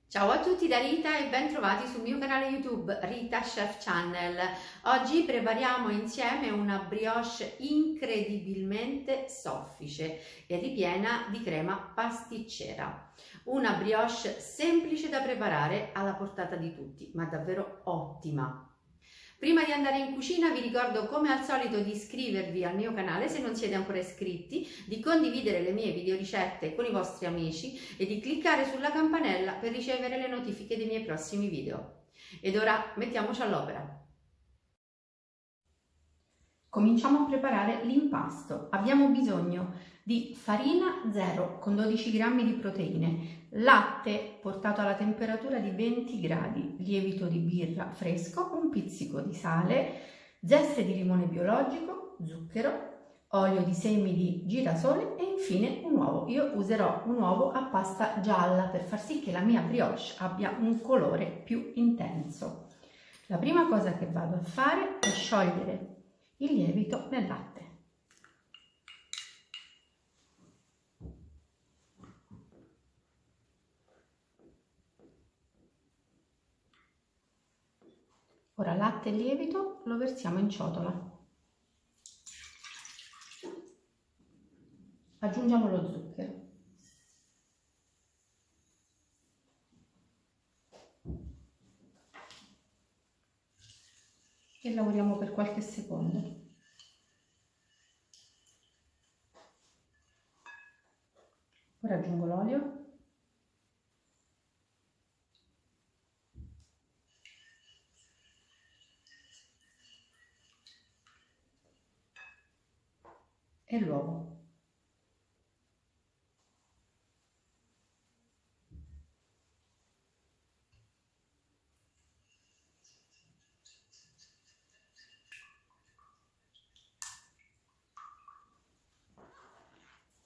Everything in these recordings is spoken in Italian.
Ciao a tutti da Rita e ben trovati sul mio canale YouTube Rita Chef Channel. Oggi prepariamo insieme una brioche incredibilmente soffice e ripiena di crema pasticcera. Una brioche semplice da preparare, alla portata di tutti, ma davvero ottima. Prima di andare in cucina vi ricordo come al solito di iscrivervi al mio canale se non siete ancora iscritti, di condividere le mie videoricette con i vostri amici e di cliccare sulla campanella per ricevere le notifiche dei miei prossimi video. Ed ora mettiamoci all'opera. Cominciamo a preparare l'impasto. Abbiamo bisogno di farina 0 con 12 grammi di proteine, latte portato alla temperatura di 20 gradi, lievito di birra fresco, un pizzico di sale, zeste di limone biologico, zucchero, olio di semi di girasole e infine un uovo. Io userò un uovo a pasta gialla per far sì che la mia brioche abbia un colore più intenso. La prima cosa che vado a fare è sciogliere il lievito nel latte. Ora latte e lievito lo versiamo in ciotola. Aggiungiamo lo zucchero. E lavoriamo per qualche secondo. Ora aggiungo l'olio. E l'uovo.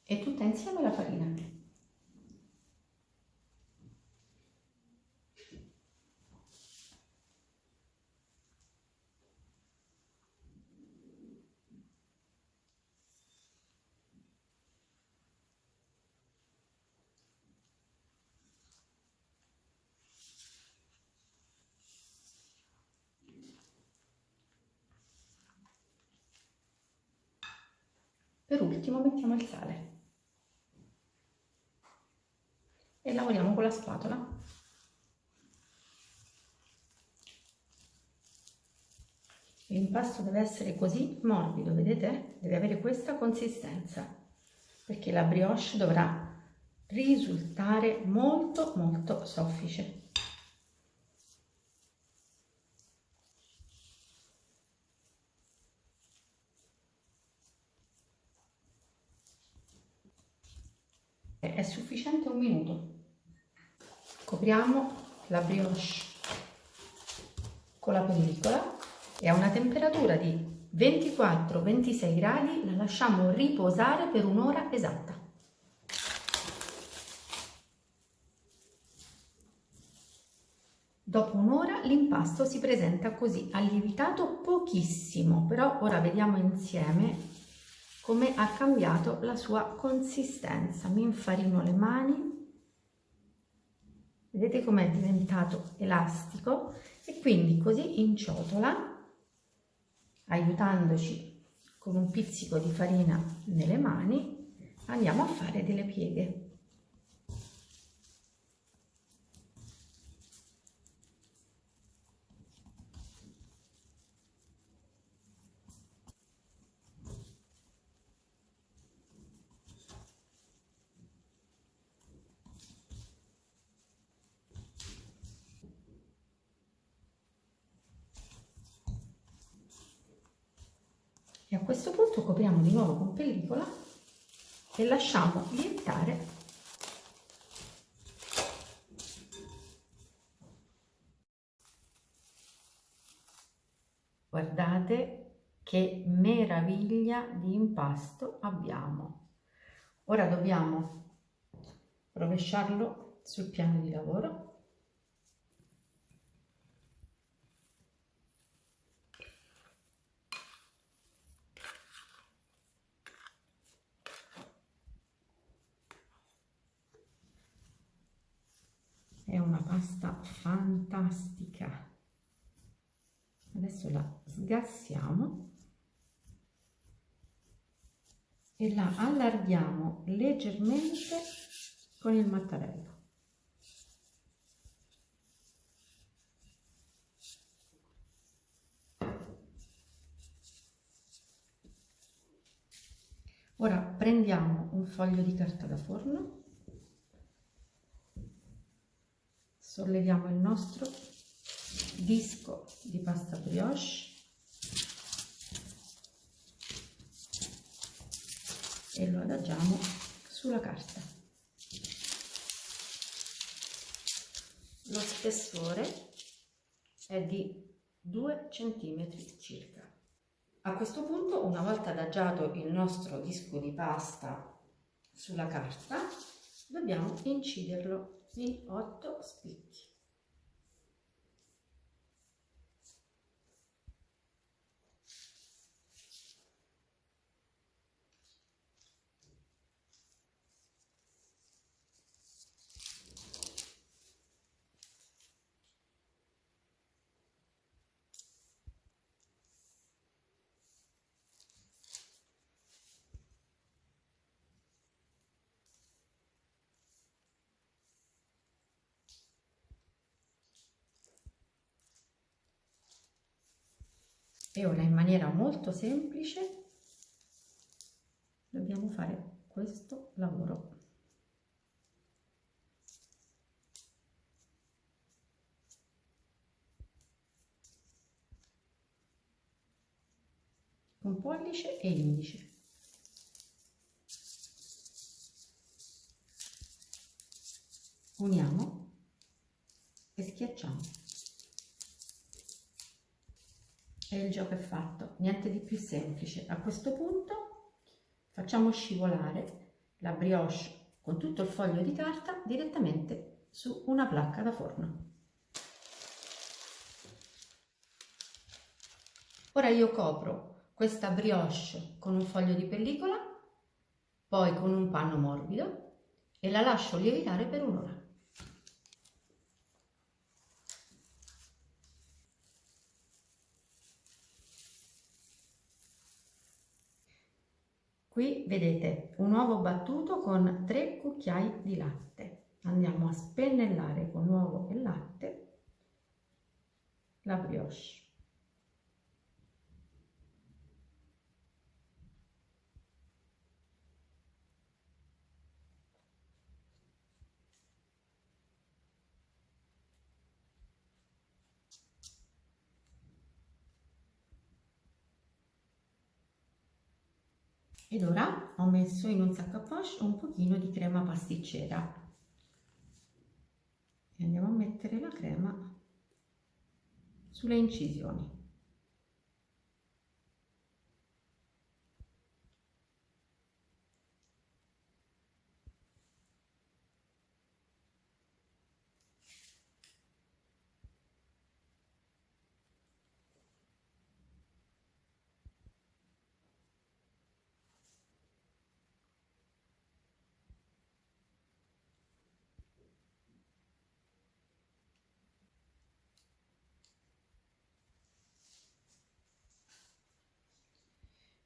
E tutta insieme la farina. Per ultimo mettiamo il sale. E lavoriamo con la spatola. L'impasto deve essere così morbido, vedete? Deve avere questa consistenza, perché la brioche dovrà risultare molto molto soffice. È sufficiente un minuto. Copriamo la brioche con la pellicola e a una temperatura di 24-26 gradi la lasciamo riposare per un'ora esatta. Dopo un'ora l'impasto si presenta così, ha lievitato pochissimo, però ora vediamo insieme come ha cambiato la sua consistenza. Mi infarino le mani, vedete com'è diventato elastico e quindi così in ciotola, aiutandoci con un pizzico di farina nelle mani, andiamo a fare delle pieghe. E a questo punto copriamo di nuovo con pellicola e lasciamo lievitare . Guardate che meraviglia di impasto abbiamo. Ora dobbiamo rovesciarlo sul piano di lavoro . È una pasta fantastica. Adesso la sgassiamo e la allarghiamo leggermente con il mattarello. Ora prendiamo un foglio di carta da forno, solleviamo il nostro disco di pasta brioche e lo adagiamo sulla carta. Lo spessore è di 2 cm circa. A questo punto, una volta adagiato il nostro disco di pasta sulla carta, dobbiamo inciderlo in 8 spicchi. E ora, in maniera molto semplice, dobbiamo fare questo lavoro. Con pollice e indice. Uniamo e schiacciamo. E il gioco è fatto, niente di più semplice. A questo punto facciamo scivolare la brioche con tutto il foglio di carta direttamente su una placca da forno. Ora io copro questa brioche con un foglio di pellicola, poi con un panno morbido e la lascio lievitare per un'ora. Qui vedete un uovo battuto con 3 cucchiai di latte. Andiamo a spennellare con l'uovo e latte la brioche. Ed ora ho messo in un sacco a poche un pochino di crema pasticcera e andiamo a mettere la crema sulle incisioni.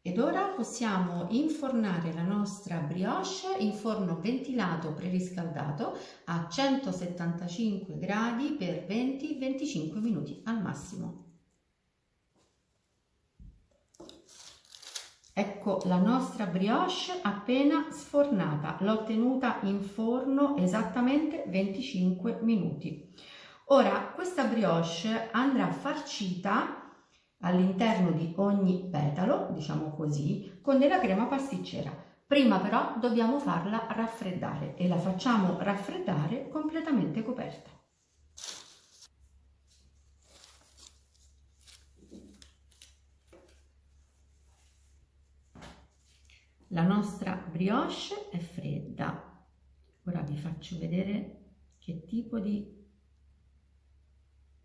Ed ora possiamo infornare la nostra brioche in forno ventilato preriscaldato a 175 gradi per 20-25 minuti al massimo. Ecco la nostra brioche appena sfornata, l'ho tenuta in forno esattamente 25 minuti. Ora questa brioche andrà farcita all'interno di ogni petalo, diciamo così, con della crema pasticcera. Prima però dobbiamo farla raffreddare e la facciamo raffreddare completamente coperta. La nostra brioche è fredda. Ora vi faccio vedere che tipo di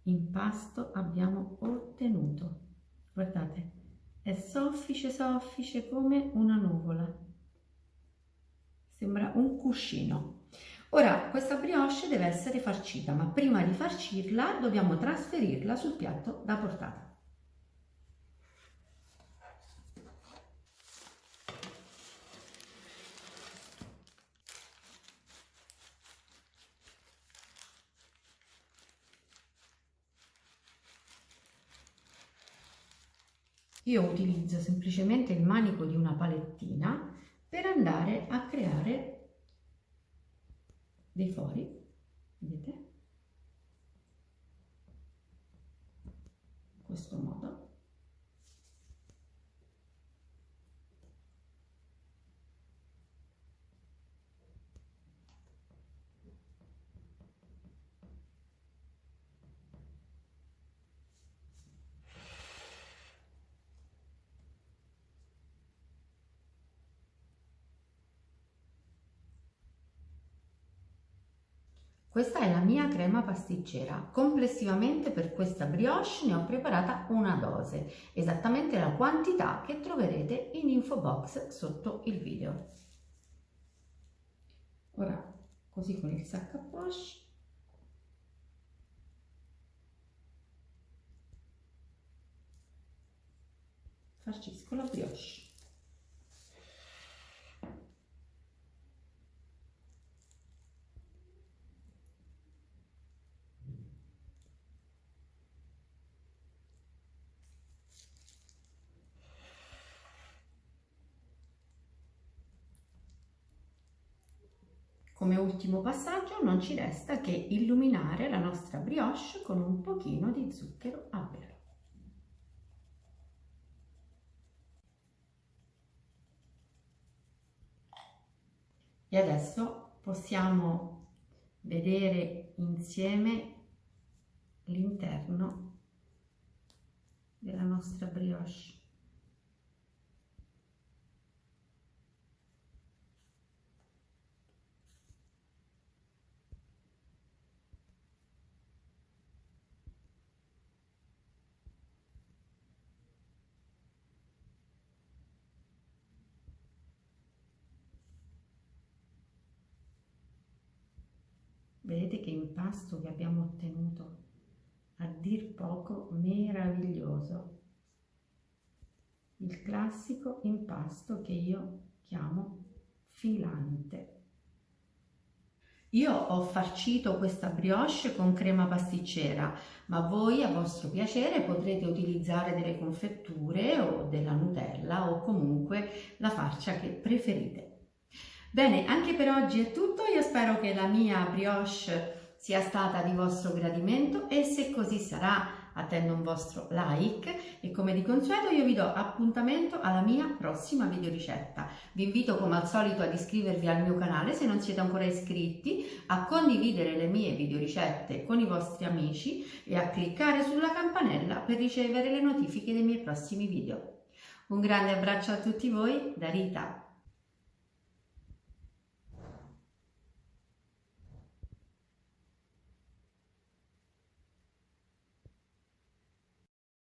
impasto abbiamo ottenuto. Guardate, è soffice soffice come una nuvola, sembra un cuscino. Ora questa brioche deve essere farcita, ma prima di farcirla dobbiamo trasferirla sul piatto da portata. Io utilizzo semplicemente il manico di una palettina per andare a creare dei fori, vedete? In questo modo. Questa è la mia crema pasticcera. Complessivamente per questa brioche ne ho preparata una dose, esattamente la quantità che troverete in info box sotto il video. Ora, così con il sac à poche, farcisco la brioche. Come ultimo passaggio non ci resta che illuminare la nostra brioche con un pochino di zucchero a velo. E adesso possiamo vedere insieme l'interno della nostra brioche. Vedete che impasto che abbiamo ottenuto, a dir poco meraviglioso. Il classico impasto che io chiamo filante. Io ho farcito questa brioche con crema pasticcera, ma voi a vostro piacere potrete utilizzare delle confetture o della Nutella o comunque la farcia che preferite. Bene, anche per oggi è tutto, io spero che la mia brioche sia stata di vostro gradimento e se così sarà attendo un vostro like e come di consueto io vi do appuntamento alla mia prossima video ricetta. Vi invito come al solito ad iscrivervi al mio canale se non siete ancora iscritti, a condividere le mie video ricette con i vostri amici e a cliccare sulla campanella per ricevere le notifiche dei miei prossimi video. Un grande abbraccio a tutti voi da Rita!